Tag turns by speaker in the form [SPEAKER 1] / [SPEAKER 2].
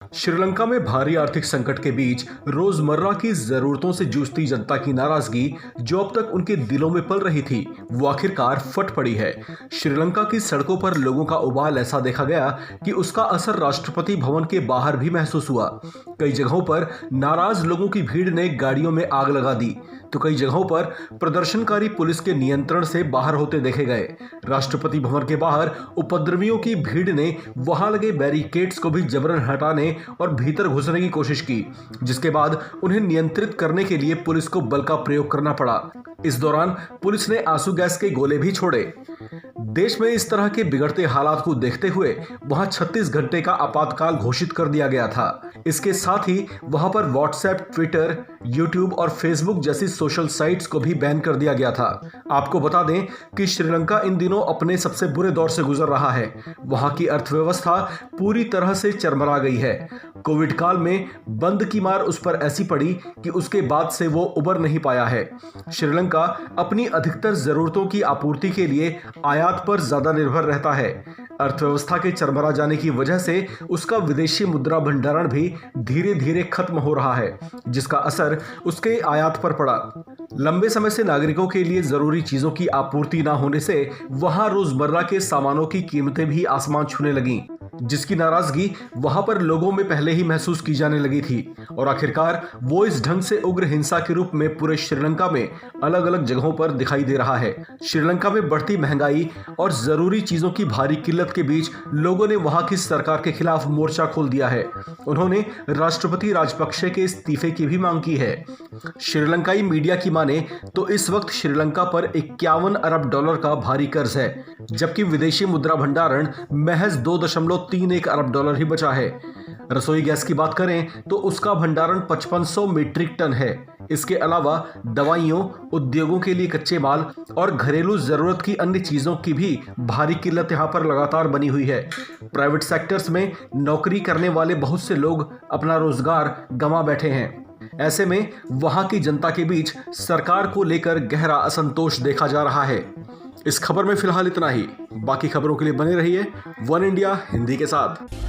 [SPEAKER 1] श्रीलंका में भारी आर्थिक संकट के बीच रोजमर्रा की जरूरतों से जूझती जनता की नाराजगी जो अब तक उनके दिलों में पल रही थी, वो आखिरकार फट पड़ी है। श्रीलंका की सड़कों पर लोगों का उबाल ऐसा देखा गया कि उसका असर राष्ट्रपति भवन के बाहर भी महसूस हुआ। कई जगहों पर नाराज लोगों की भीड़ ने गाड़ियों में आग लगा दी, तो कई जगहों पर प्रदर्शनकारी पुलिस के नियंत्रण से बाहर होते देखे गए। राष्ट्रपति भवन के बाहर उपद्रवियों की भीड़ ने वहां लगे बैरिकेड्स को भी जबरन हटाने और भीतर घुसने की कोशिश की, जिसके बाद उन्हें नियंत्रित करने के लिए पुलिस को बल का प्रयोग करना पड़ा। इस दौरान पुलिस ने आंसू गैस के गोले भी छोड़े। देश में इस तरह के बिगड़ते हालात को देखते हुए वहां 36 घंटे का आपातकाल घोषित कर दिया गया था। इसके साथ ही वहां पर व्हाट्सएप, ट्विटर, यूट्यूब और फेसबुक जैसी सोशल साइट्स को भी बैन कर दिया गया था। आपको बता दें कि श्रीलंका इन दिनों अपने सबसे बुरे दौर से गुजर रहा है। वहां की अर्थव्यवस्था पूरी तरह से चरमरा गई है। कोविड काल में बंद की मार उस पर ऐसी पड़ी कि उसके बाद से वो उबर नहीं पाया है। श्रीलंका अपनी अधिकतर जरूरतों की आपूर्ति के लिए आयात पर ज्यादा निर्भर रहता है। अर्थव्यवस्था के चरमरा जाने की वजह से उसका विदेशी मुद्रा भंडारण भी धीरे धीरे खत्म हो रहा है, जिसका असर उसके आयात पर पड़ा। लंबे समय से नागरिकों के लिए जरूरी चीजों की आपूर्ति न होने से वहां रोजमर्रा के सामानों की कीमतें भी आसमान छूने लगीं, जिसकी नाराजगी वहां पर लोगों में पहले ही महसूस की जाने लगी थी। और आखिरकार वो इस ढंग से उग्र हिंसा के रूप में पूरे श्रीलंका में अलग अलग जगहों पर दिखाई दे रहा है। श्रीलंका में बढ़ती महंगाई और जरूरी चीजों की भारी किल्लत के बीच लोगों ने वहां की सरकार के खिलाफ मोर्चा खोल दिया है। उन्होंने राष्ट्रपति राजपक्षे के इस्तीफे की भी मांग की है। श्रीलंकाई मीडिया की माने तो इस वक्त श्रीलंका पर 51 अरब डॉलर का भारी कर्ज है, जबकि विदेशी मुद्रा भंडारण महज 2.31 अरब डॉलर ही बचा है। रसोई गैस की बात करें तो उसका भंडारण 5500 मीट्रिक टन है। इसके अलावा दवाइयों, उद्योगों के लिए कच्चे माल और घरेलू जरूरत की अन्य चीजों की भी भारी किल्लत यहां पर लगातार बनी हुई है। प्राइवेट सेक्टर्स में नौकरी करने वाले बहुत से लोग अपना रोजगार गंवा बैठे हैं। ऐसे में वहां की जनता के बीच सरकार को लेकर गहरा असंतोष देखा जा रहा है। इस खबर में फिलहाल इतना ही। बाकी खबरों के लिए बने रहिए वन इंडिया हिंदी के साथ।